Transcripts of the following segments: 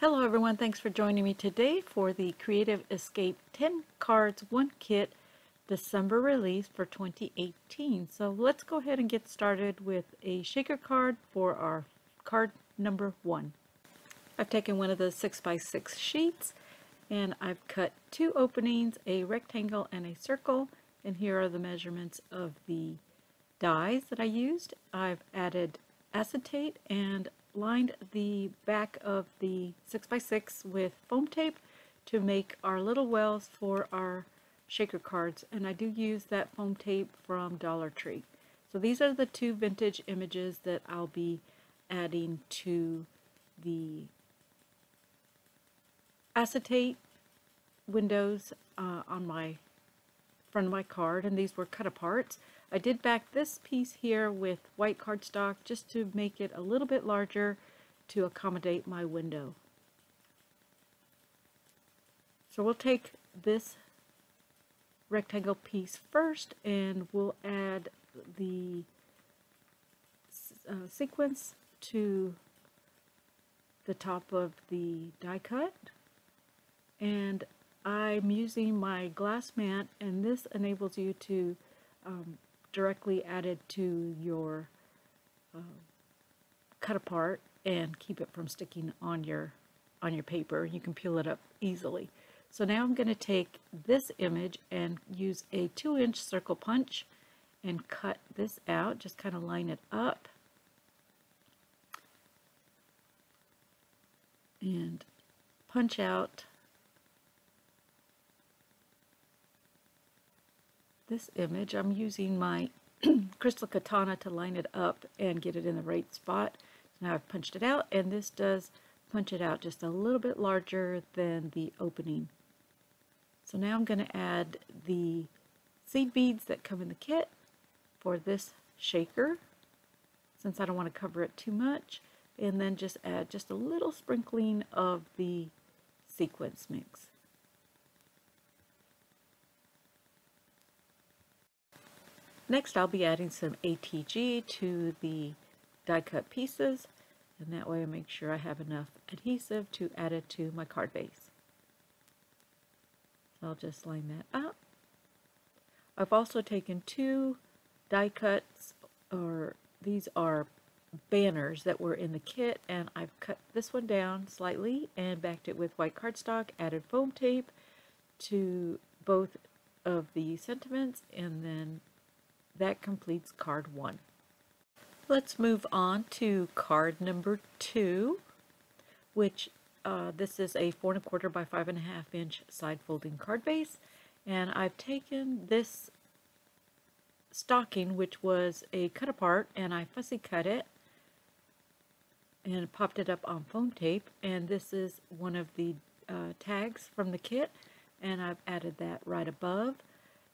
Hello everyone, thanks for joining me today for the Creative Escape 10 Cards 1 Kit December release for 2018. So let's go ahead and get started with a shaker card for our card number 1. I've taken one of the 6x6 sheets and I've cut 2 openings, a rectangle and a circle, and here are the measurements of the dies that I used. I've added acetate and lined the back of the 6x6 with foam tape to make our little wells for our shaker cards, and I do use that foam tape from Dollar Tree. So these are the 2 vintage images that I'll be adding to the acetate windows on my front of my card, and these were cut apart. I did back this piece here with white cardstock just to make it a little bit larger to accommodate my window. So we'll take this rectangle piece first and we'll add the sequence to the top of the die cut, and I'm using my glass mat, and this enables you to directly add it to your cut apart and keep it from sticking on your paper. You can peel it up easily. So now I'm going to take this image and use a 2-inch circle punch and cut this out, just kind of line it up and punch out this image. I'm using my crystal katana to line it up and get it in the right spot. So now I've punched it out, and this does punch it out just a little bit larger than the opening. So now I'm going to add the seed beads that come in the kit for this shaker, since I don't want to cover it too much, and then just add just a little sprinkling of the sequence mix. Next, I'll be adding some ATG to the die cut pieces, and that way I make sure I have enough adhesive to add it to my card base. So I'll just line that up. I've also taken 2 die cuts, or these are banners that were in the kit, and I've cut this one down slightly and backed it with white cardstock, added foam tape to both of the sentiments, and then that completes card 1. Let's move on to card number 2, which this is a 4 1/4 by 5 1/2 inch side folding card base, and I've taken this stocking, which was a cut apart, and I fussy cut it and popped it up on foam tape, and this is one of the tags from the kit, and I've added that right above.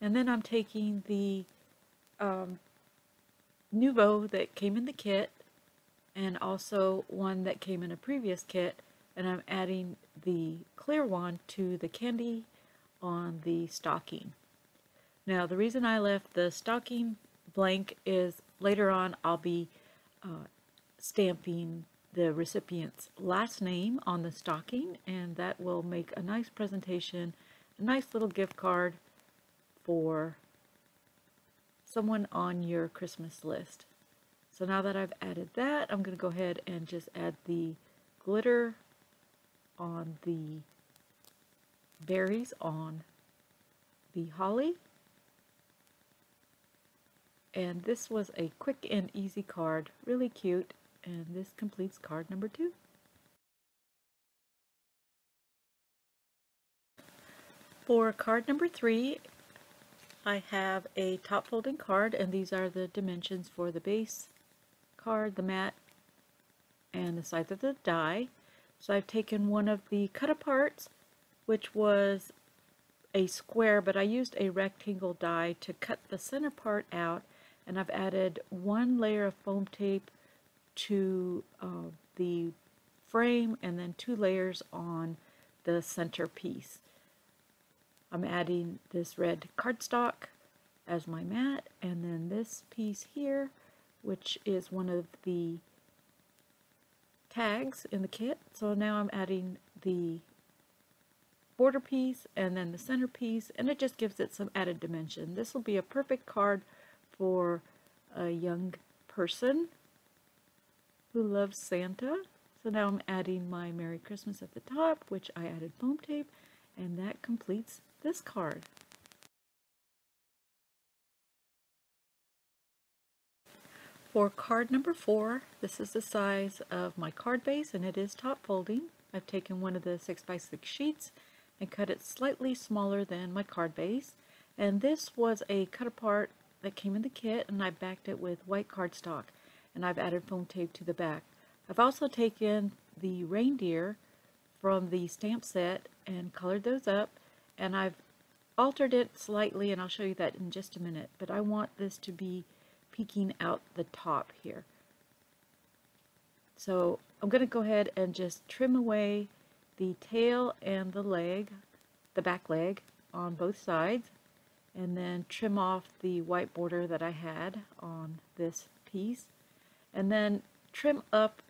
And then I'm taking the Nouveau that came in the kit, and also one that came in a previous kit, and I'm adding the clear one to the candy on the stocking. Now, the reason I left the stocking blank is later on I'll be stamping the recipient's last name on the stocking, and that will make a nice presentation, a nice little gift card for someone on your Christmas list. So now that I've added that, I'm going to go ahead and just add the glitter on the berries on the holly. And this was a quick and easy card, really cute, and this completes card number 2. For card number 3, I have a top folding card, and these are the dimensions for the base card, the mat, and the size of the die. So I've taken one of the cut aparts, which was a square, but I used a rectangle die to cut the center part out, and I've added 1 layer of foam tape to the frame, and then 2 layers on the center piece. I'm adding this red cardstock as my mat, and then this piece here, which is one of the tags in the kit. So now I'm adding the border piece and then the center piece, and it just gives it some added dimension. This will be a perfect card for a young person who loves Santa. So now I'm adding my Merry Christmas at the top, which I added foam tape, and that completes this card. For card number 4, this is the size of my card base, and it is top folding. I've taken one of the 6x6 sheets and cut it slightly smaller than my card base. And this was a cut apart that came in the kit, and I backed it with white cardstock, and I've added foam tape to the back. I've also taken the reindeer from the stamp set and colored those up, and I've altered it slightly, and I'll show you that in just a minute. But I want this to be peeking out the top here. So I'm going to go ahead and just trim away the tail and the leg, the back leg on both sides, and then trim off the white border that I had on this piece, and then trim up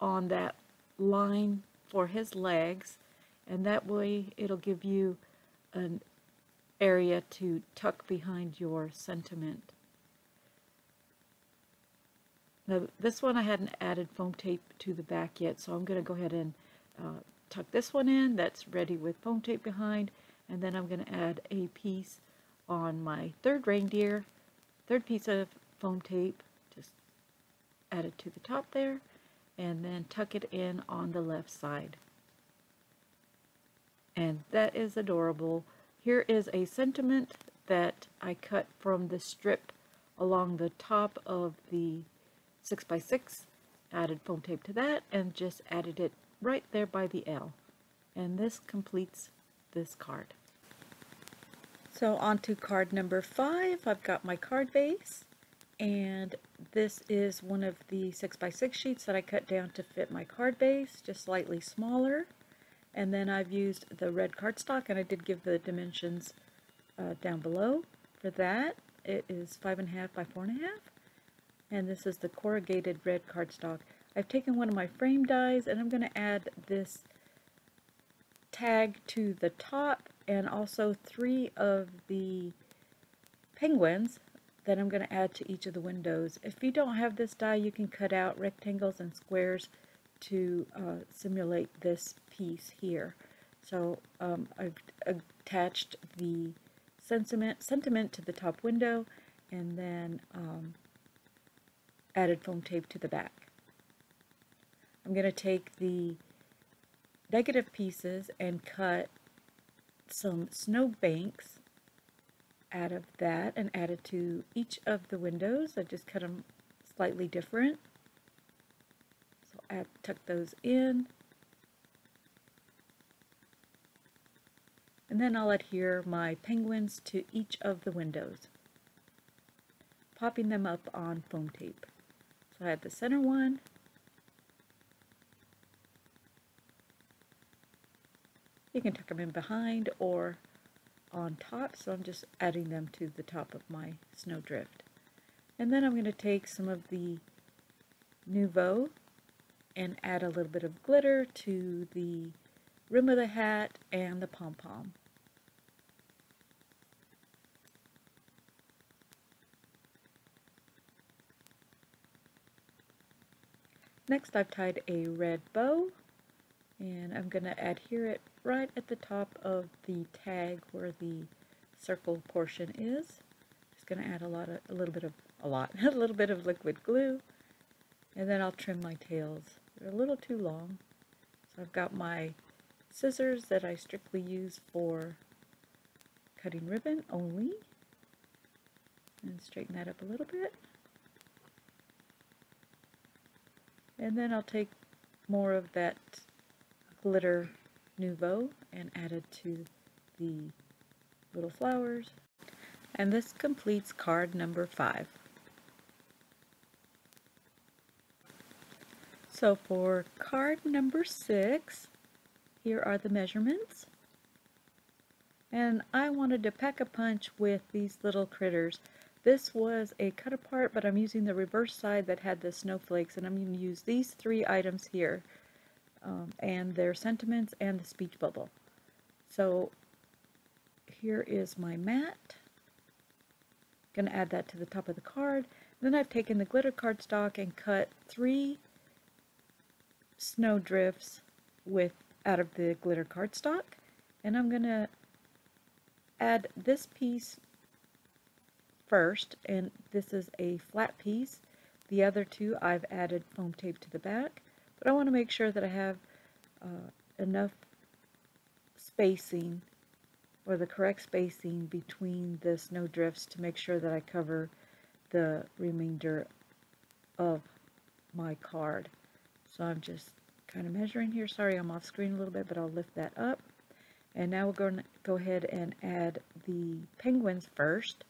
on that line for his legs, and that way it'll give you an area to tuck behind your sentiment. Now this one I hadn't added foam tape to the back yet, so I'm going to go ahead and tuck this one in. That's ready with foam tape behind, and then I'm going to add a piece on my third reindeer, third piece of foam tape, just add it to the top there, and then tuck it in on the left side. And that is adorable. Here is a sentiment that I cut from the strip along the top of the 6x6, added foam tape to that, and just added it right there by the L. And this completes this card. So on to card number 5. I've got my card base, and this is one of the 6x6 sheets that I cut down to fit my card base, just slightly smaller. And then I've used the red cardstock, and I did give the dimensions down below for that. It is 5.5 by 4.5. And this is the corrugated red cardstock. I've taken one of my frame dies, and I'm going to add this tag to the top, and also 3 of the penguins that I'm going to add to each of the windows. If you don't have this die, you can cut out rectangles and squares to simulate this piece here. So I've attached the sentiment to the top window, and then added foam tape to the back. I'm going to take the negative pieces and cut some snow banks out of that and add it to each of the windows. I just cut them slightly different. So tuck those in. And then I'll adhere my penguins to each of the windows, popping them up on foam tape. So I have the center one, you can tuck them in behind or on top, so I'm just adding them to the top of my snowdrift. And then I'm going to take some of the Nouveau and add a little bit of glitter to the rim of the hat and the pom-pom. Next, I've tied a red bow, and I'm going to adhere it right at the top of the tag where the circle portion is. Just going to add a little bit of liquid glue, and then I'll trim my tails. They're a little too long, so I've got my scissors that I strictly use for cutting ribbon only, and straighten that up a little bit. And then I'll take more of that glitter Nouveau and add it to the little flowers. And this completes card number 5. So for card number 6, here are the measurements. And I wanted to pack a punch with these little critters. This was a cut apart, but I'm using the reverse side that had the snowflakes, and I'm going to use these three items here, and their sentiments and the speech bubble. So here is my mat. Going to add that to the top of the card. Then I've taken the glitter cardstock and cut 3 snow drifts out of the glitter cardstock, and I'm going to add this piece first, and this is a flat piece. The other two I've added foam tape to the back, but I want to make sure that I have enough spacing, or the correct spacing, between the snow drifts to make sure that I cover the remainder of my card. So I'm just kind of measuring here. Sorry, I'm off screen a little bit, but I'll lift that up. And now we're going to go ahead and add the penguins first.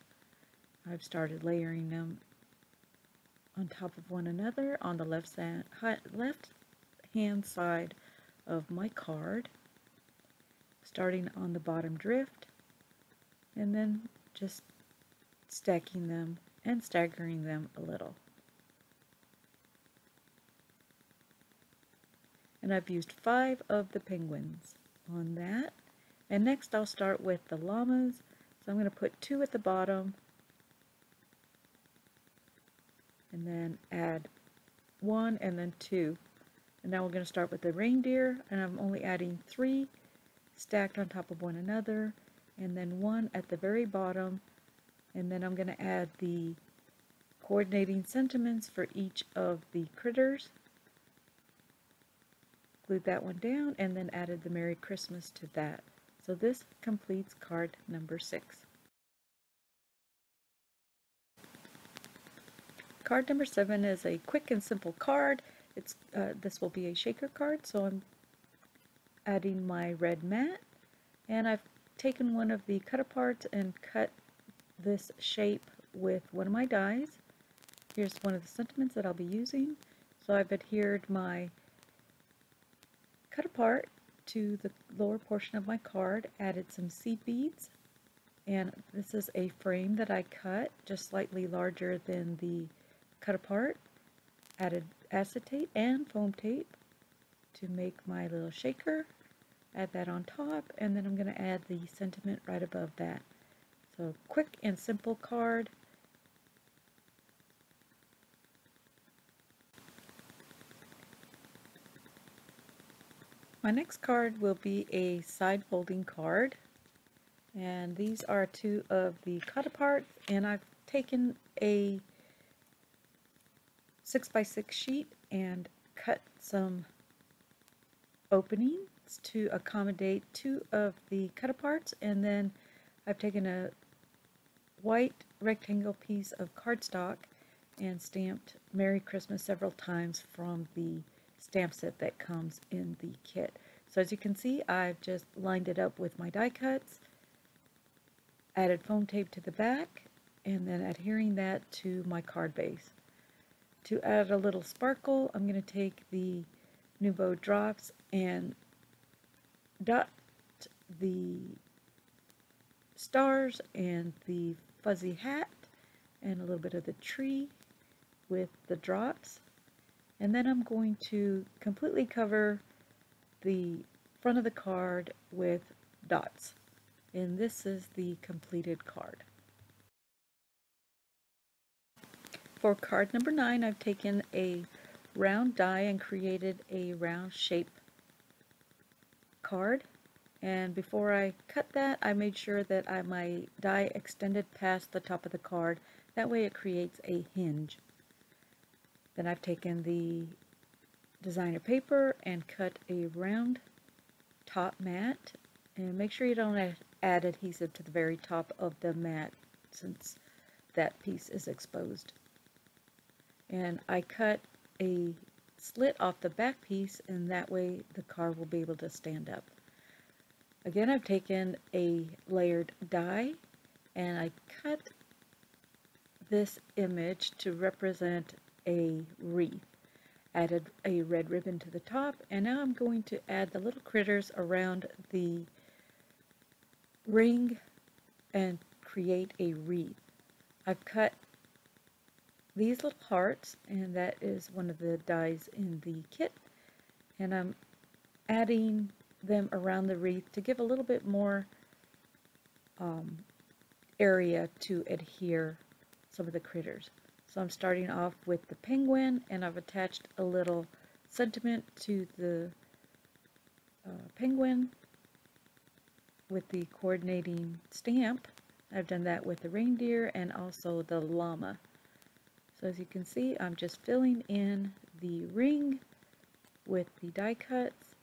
I've started layering them on top of one another on the left hand side of my card, starting on the bottom drift, and then just stacking them and staggering them a little. And I've used 5 of the penguins on that. And next I'll start with the llamas. So I'm going to put 2 at the bottom, and then add 1 and then 2. And now we're going to start with the reindeer, and I'm only adding 3 stacked on top of one another, and then 1 at the very bottom, and then I'm going to add the coordinating sentiments for each of the critters. Glued that one down, and then added the Merry Christmas to that. So this completes card number 6. Card number 7 is a quick and simple card. This will be a shaker card, so I'm adding my red mat, and I've taken one of the cut aparts and cut this shape with one of my dies. Here's one of the sentiments that I'll be using. So I've adhered my cut apart to the lower portion of my card, added some seed beads, and this is a frame that I cut just slightly larger than the cut apart. Added acetate and foam tape to make my little shaker. Add that on top, and then I'm going to add the sentiment right above that. So quick and simple card. My next card will be a side folding card, and these are 2 of the cut aparts, and I've taken a 6x6 sheet and cut some openings to accommodate 2 of the cut aparts, and then I've taken a white rectangle piece of cardstock and stamped Merry Christmas several times from the stamp set that comes in the kit. So as you can see, I've just lined it up with my die cuts, added foam tape to the back, and then adhering that to my card base. To add a little sparkle, I'm going to take the Nuvo drops and dot the stars and the fuzzy hat and a little bit of the tree with the drops. And then I'm going to completely cover the front of the card with dots. And this is the completed card. For card number 9, I've taken a round die and created a round shape card. And before I cut that, I made sure that my die extended past the top of the card. That way it creates a hinge. Then I've taken the designer paper and cut a round top mat. And make sure you don't add adhesive to the very top of the mat, since that piece is exposed. And I cut a slit off the back piece, and that way the card will be able to stand up. Again, I've taken a layered die and I cut this image to represent a wreath. Added a red ribbon to the top, and now I'm going to add the little critters around the ring and create a wreath. I've cut these little hearts, and that is one of the dies in the kit, and I'm adding them around the wreath to give a little bit more area to adhere some of the critters. So I'm starting off with the penguin, and I've attached a little sentiment to the penguin with the coordinating stamp. I've done that with the reindeer and also the llama. So as you can see, I'm just filling in the ring with the die cuts.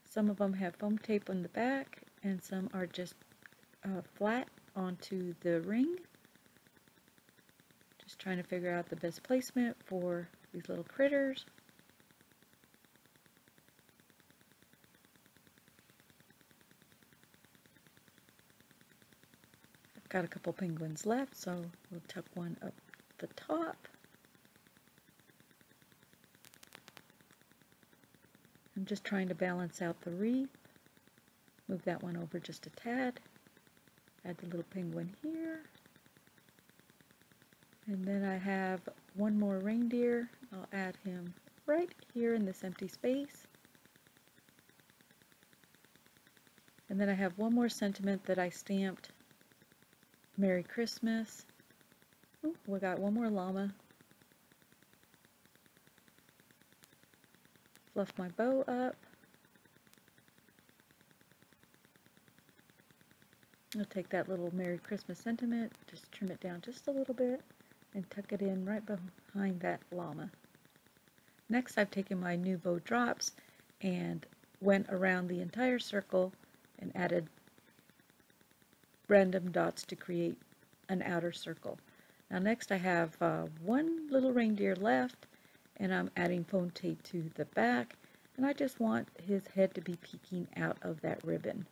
Some of them have foam tape on the back, and some are just flat onto the ring. Just trying to figure out the best placement for these little critters. I've got a couple penguins left, so we'll tuck one up the top. I'm just trying to balance out the wreath. Move that one over just a tad. Add the little penguin here. And then I have one more reindeer. I'll add him right here in this empty space. And then I have one more sentiment that I stamped Merry Christmas. Ooh, we got one more llama. Fluff my bow up. I'll take that little Merry Christmas sentiment, just trim it down just a little bit, and tuck it in right behind that llama. Next, I've taken my Nouveau drops and went around the entire circle and added random dots to create an outer circle. Now next I have one little reindeer left, and I'm adding foam tape to the back, and I just want his head to be peeking out of that ribbon.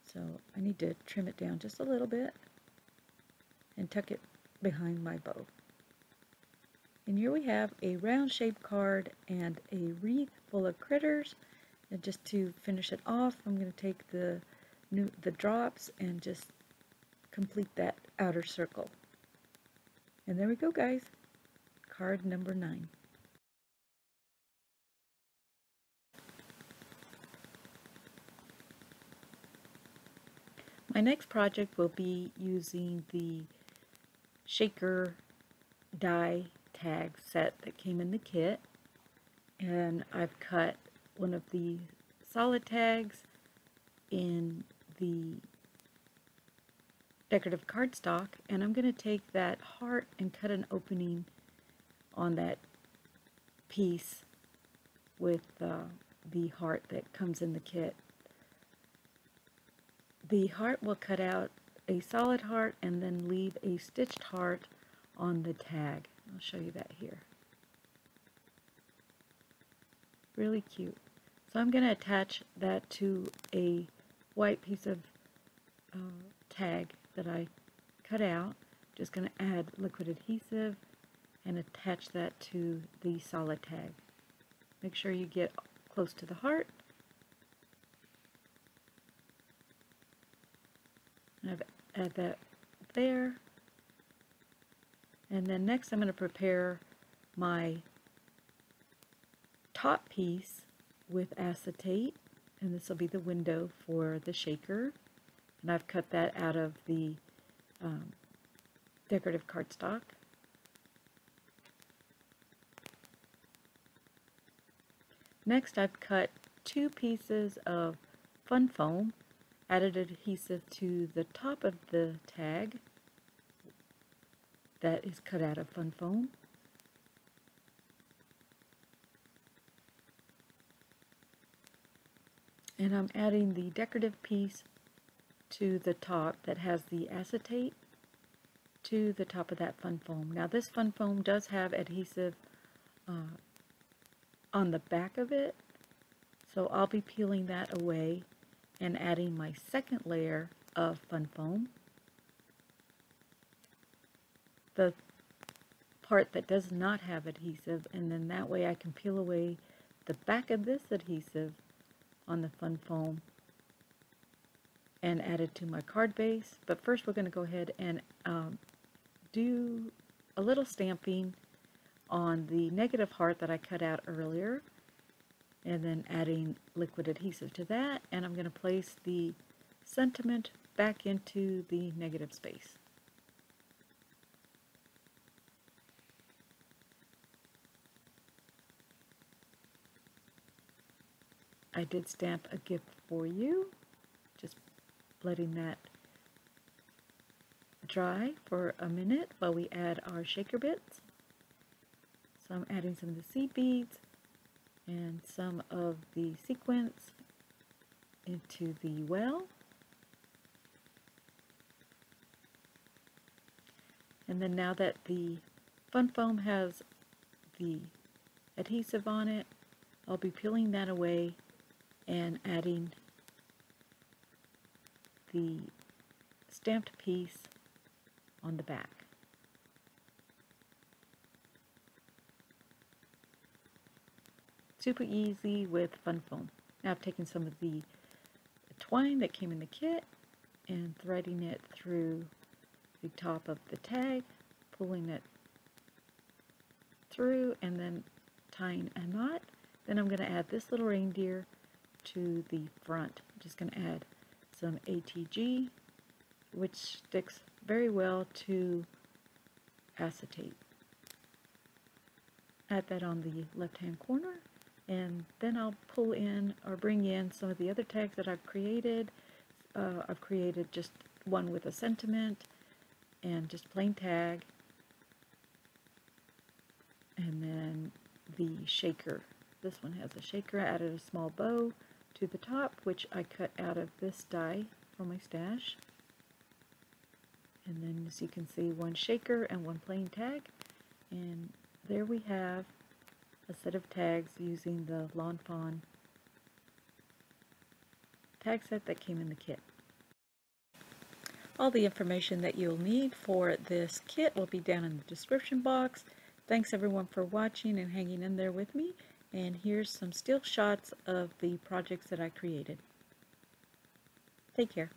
So I need to trim it down just a little bit and tuck it behind my bow. And here we have a round shaped card and a wreath full of critters. And just to finish it off, I'm going to take the drops and just complete that outer circle. And there we go, guys. Card number 9. My next project will be using the shaker die tag set that came in the kit, and I've cut one of the solid tags in the decorative cardstock, and I'm going to take that heart and cut an opening on that piece with the heart that comes in the kit. The heart will cut out a solid heart and then leave a stitched heart on the tag. I'll show you that here. Really cute. So I'm going to attach that to a white piece of tag that I cut out. Just going to add liquid adhesive and attach that to the solid tag. Make sure you get close to the heart. I've add that there. And then next I'm going to prepare my top piece with acetate, and this will be the window for the shaker. And I've cut that out of the decorative cardstock. Next I've cut 2 pieces of fun foam, added adhesive to the top of the tag that is cut out of fun foam. And I'm adding the decorative piece to the top that has the acetate to the top of that fun foam. Now this fun foam does have adhesive on the back of it, so I'll be peeling that away and adding my second layer of fun foam. The part that does not have adhesive, and then that way I can peel away the back of this adhesive on the fun foam and add it to my card base. But first we're going to go ahead and do a little stamping on the negative heart that I cut out earlier, and then adding liquid adhesive to that, and I'm going to place the sentiment back into the negative space. I did stamp a gift for you, just letting that dry for a minute while we add our shaker bits. So I'm adding some of the seed beads and some of the sequins into the well. And then now that the fun foam has the adhesive on it, I'll be peeling that away and adding the stamped piece on the back. Super easy with fun foam. Now I've taken some of the twine that came in the kit and threading it through the top of the tag, pulling it through, and then tying a knot. Then I'm going to add this little reindeer to the front. I'm just going to add some ATG, which sticks very well to acetate. Add that on the left hand corner, and then I'll pull in or bring in some of the other tags that I've created. I've created just one with a sentiment and just plain tag, and then the shaker. This one has a shaker. I added a small bow to the top, which I cut out of this die from my stash. And then, as you can see, one shaker and one plain tag. And there we have a set of tags using the Lawn Fawn tag set that came in the kit. All the information that you'll need for this kit will be down in the description box. Thanks everyone for watching and hanging in there with me. And here's some still shots of the projects that I created. Take care.